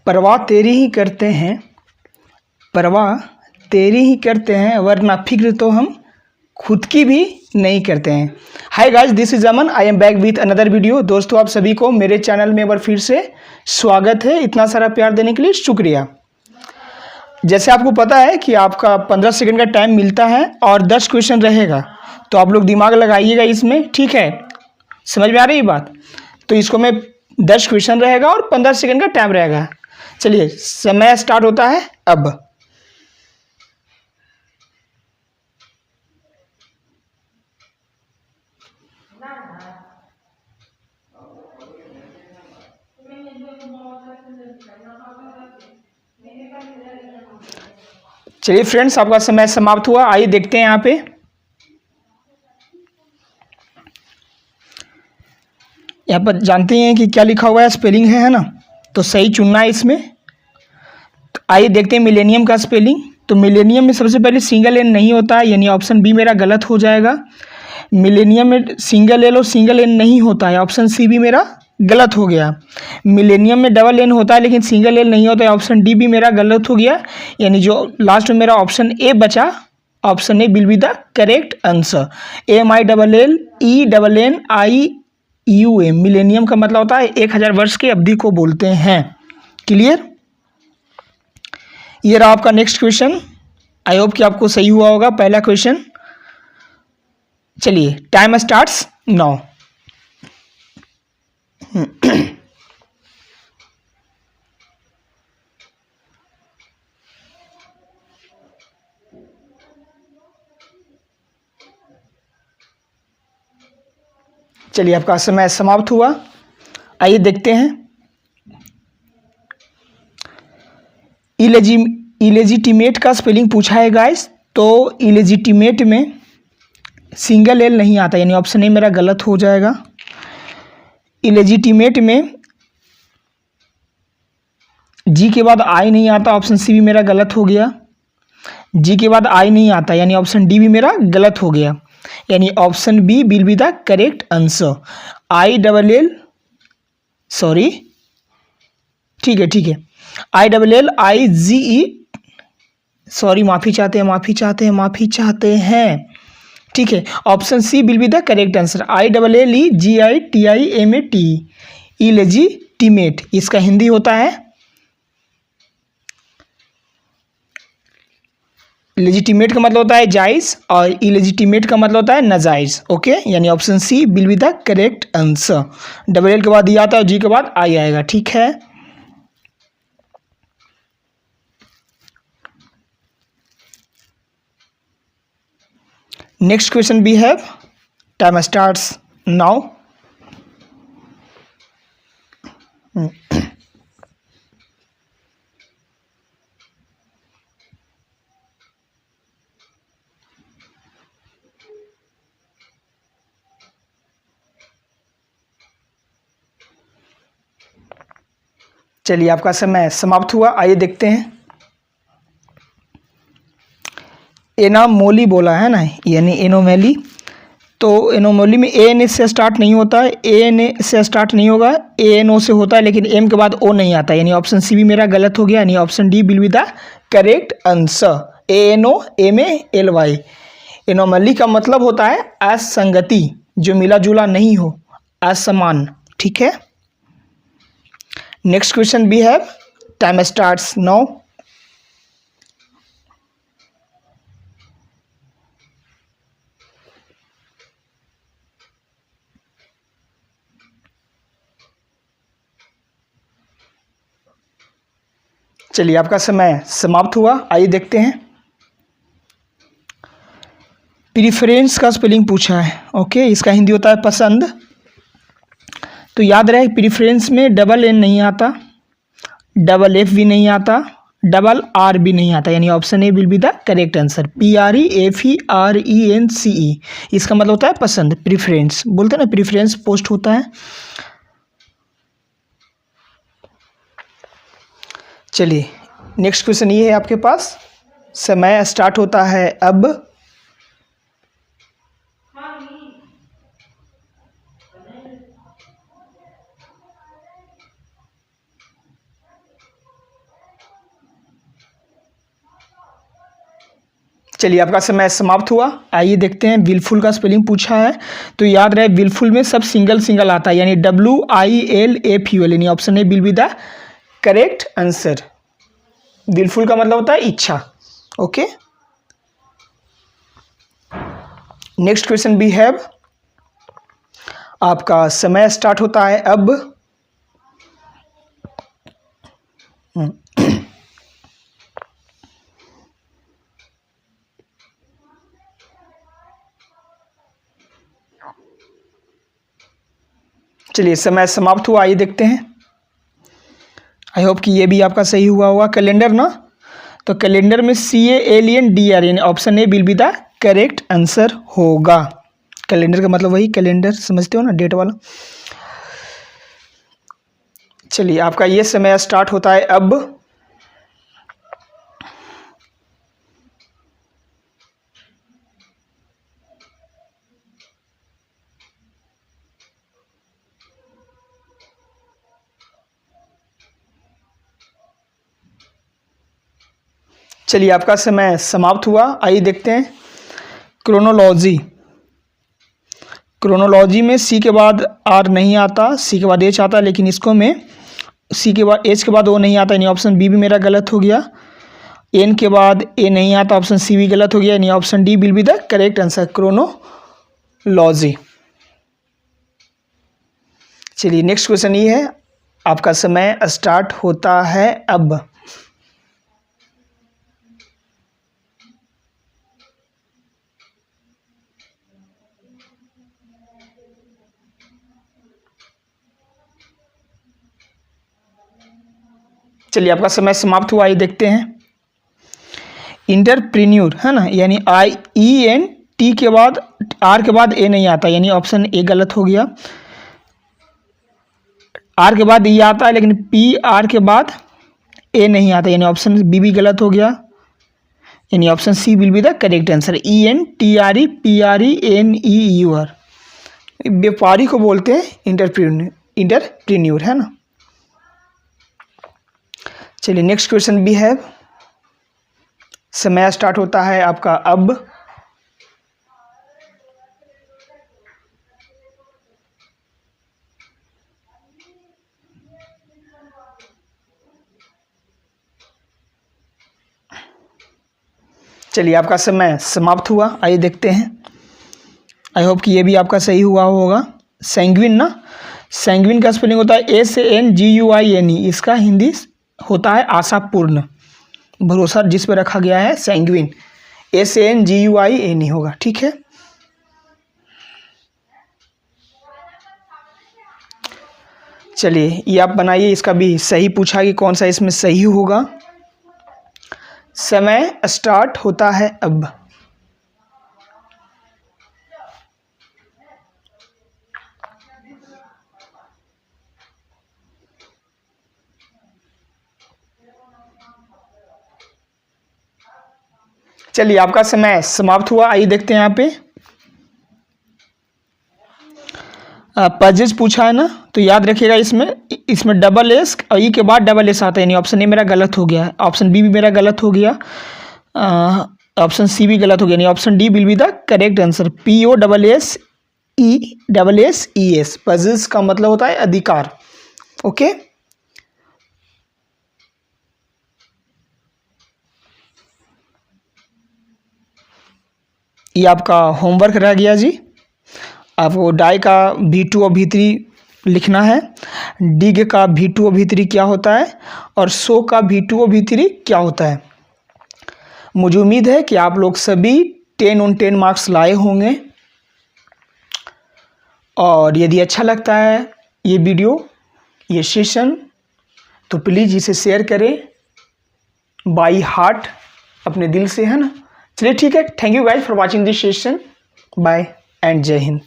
परवाह तेरी ही करते हैं, परवाह तेरी ही करते हैं, वरना फिक्र तो हम खुद की भी नहीं करते हैं। Hi guys, this is Aman, I am back with another video. दोस्तों, आप सभी को मेरे चैनल में एक बार फिर से स्वागत है। इतना सारा प्यार देने के लिए शुक्रिया। जैसे आपको पता है कि आपका 15 सेकंड का टाइम मिलता है और 10 क्वेश्चन रहेगा, तो आप लोग दिमाग लगाइएगा इसमें, ठीक है? समझ में आ रही है बात? तो इसको मैं 10 क्वेश्चन रहेगा और 15 सेकंड का टाइम रहेगा। चलिए, समय स्टार्ट होता है अब। चलिए फ्रेंड्स, आपका समय समाप्त हुआ। आइए देखते हैं यहाँ पे। यहाँ पर जानते हैं कि क्या लिखा हुआ है, स्पेलिंग है ना? तो सही चुनना है इसमें। तो आइए देखते हैं मिलेनियम का स्पेलिंग। तो मिलेनियम में सबसे पहले सिंगल एन नहीं होता है, यानी ऑप्शन बी मेरा गलत हो जाएगा। मिलेनियम में सिंगल एल और सिंगल एन नहीं होता है, ऑप्शन सी भी मेरा गलत हो गया। मिलेनियम में डबल एन होता है लेकिन सिंगल एल नहीं होता है, ऑप्शन डी भी मेरा गलत हो गया। यानी जो लास्ट में मेरा ऑप्शन ए बचा, option A will be the correct answer. MILLENIUM, millennium का मतलब होता है 1000 वर्ष की अवधि को बोलते हैं। क्लियर? ये रहा आपका नेक्स्ट क्वेश्चन। आई होप कि आपको सही हुआ होगा पहला क्वेश्चन। चलिए, टाइम स्टार्ट्स नाउ। चलिए, आपका समय समाप्त हुआ। आइए देखते हैं। इलेजिटिमेट का स्पेलिंग पूछा है गाइस। तो इलेजिटिमेट में सिंगल एल नहीं आता, यानी ऑप्शन ए मेरा गलत हो जाएगा। इलेजिटिमेट में जी के बाद आई नहीं आता, ऑप्शन सी भी मेरा गलत हो गया। जी के बाद आई नहीं आता, यानी ऑप्शन डी भी मेरा गलत हो गया। यानी option B will be the correct answer. ILL, sorry, ठीक है, ILLIGE, सॉरी, माफ़ी चाहते हैं। ठीक है, option C will be the correct answer. ILLEGITIMAT, illegitimate, इसका हिंदी होता है लेजिटिमेट का मतलब होता है जायज़ और इलेजिटिमेट का मतलब होता है नाजायज़। ओके, यानी option C will be the correct answer. Double L के बाद ये आता है और जी के बाद आई आएगा। ठीक है, नेक्स्ट क्वेश्चन भी है। Time starts now. चलिए, आपका समय समाप्त हुआ। आइए देखते हैं। एनामोली बोला है ना, यानी एनोमैली। तो एनोमोली में AN से स्टार्ट नहीं होता है, AN से स्टार्ट नहीं होगा, ANO से होता है, लेकिन M के बाद O नहीं आता, यानी ऑप्शन सी भी मेरा गलत हो गया। यानी option D will be the correct answer. ANOMALY। Anomaly का मतलब होता है असंगति, जो मिला जुला नहीं हो, असमान। ठीक है, नेक्स्ट क्वेश्चन भी है। Time starts now. चलिए, आपका समय समाप्त हुआ। आइए देखते हैं। प्रीफरेंस का स्पेलिंग पूछा है। ओके, इसका हिंदी होता है पसंद। तो याद रहे, प्रीफरेंस में डबल एन नहीं आता, डबल एफ भी नहीं आता, डबल आर भी नहीं आता, यानी option A will be the correct answer. PREFERENCE, इसका मतलब होता है पसंद। प्रीफरेंस बोलते हैं ना, प्रीफरेंस पोस्ट होता है। चलिए, नेक्स्ट क्वेश्चन ये है आपके पास। समय स्टार्ट होता है अब। चलिए आपका समय समाप्त हुआ। आइए देखते हैं विलफुल का स्पेलिंग पूछा है, तो याद रहे विलफुल में सब सिंगल सिंगल आता है, यानी WILFUL, यानी option A will be the correct answer. Wilful का मतलब होता है इच्छा। ओके, नेक्स्ट क्वेश्चन भी हैव। आपका समय स्टार्ट होता है अब। चलिए समय समाप्त हुआ। आइए देखते हैं। आई होप कि ये भी आपका सही हुआ होगा। कैलेंडर ना, तो कैलेंडर में CALENDR, यानी option A will be the correct answer होगा। कैलेंडर का मतलब वही कैलेंडर, समझते हो ना, डेट वाला। चलिए आपका ये समय स्टार्ट होता है अब। चलिए आपका समय समाप्त हुआ। आइए देखते हैं क्रोनोलॉजी। क्रोनोलॉजी में सी के बाद आर नहीं आता, सी के बाद एच आता, लेकिन इसको में सी के बाद एच के बाद ओ नहीं आता, यानी ऑप्शन बी भी मेरा गलत हो गया। एन के बाद ए नहीं आता, ऑप्शन सी भी गलत हो गया, यानी option D will be the correct answer, chronology. चलिए नेक्स्ट क्वेश्चन ये है, आपका समय स्टार्ट होता है अब। चलिए आपका समय समाप्त हुआ। ये देखते हैं इंटरप्रीन्योर, है ना, यानी IENT के बाद आर के बाद ए नहीं आता, यानी ऑप्शन ए गलत हो गया। आर के बाद ई आता है, लेकिन PR के बाद ए नहीं आता, यानी ऑप्शन बी भी गलत हो गया, यानी option C will be the correct answer, ENTREPRENEUR। व्यापारी को बोलते हैं इंटरप्रीन्योर, है ना। चलिए नेक्स्ट क्वेश्चन भी है। समय स्टार्ट होता है आपका अब। चलिए आपका समय समाप्त हुआ। आइए देखते हैं। आई होप कि ये भी आपका सही हुआ होगा। सैंग्विन ना, सैंग्विन का स्पेलिंग होता है SANGUINE, इसका हिंदी होता है आशापूर्ण, भरोसा जिस पर रखा गया है, सैंग्विन, SANGUINE होगा। ठीक है, चलिए ये आप बनाइए, इसका भी सही पूछा कि कौन सा इसमें सही होगा। समय स्टार्ट होता है अब। चलिए आपका समय समाप्त हुआ। आइए देखते हैं यहाँ पे पजेज पूछा है ना, तो याद रखिएगा इसमें डबल एस और ई के बाद डबल एस आता है, यानी ऑप्शन ए मेरा गलत हो गया, ऑप्शन बी भी मेरा गलत हो गया, ऑप्शन सी भी गलत हो गया, यानी option D will be the correct answer, POSSES। पजेज का मतलब होता है अधिकार। ओके, ये आपका होमवर्क रह गया जी। आपको डाई का V2 और V3 लिखना है, डिग का V2 और V3 क्या होता है, और सो का V2 और V3 क्या होता है। मुझे उम्मीद है कि आप लोग सभी 10 on 10 मार्क्स लाए होंगे, और यदि अच्छा लगता है ये वीडियो, ये सेशन, तो प्लीज़ इसे शेयर करें बाई हार्ट, अपने दिल से, है ना। चलिए ठीक है, thank you guys for watching this session, bye and जय हिंद।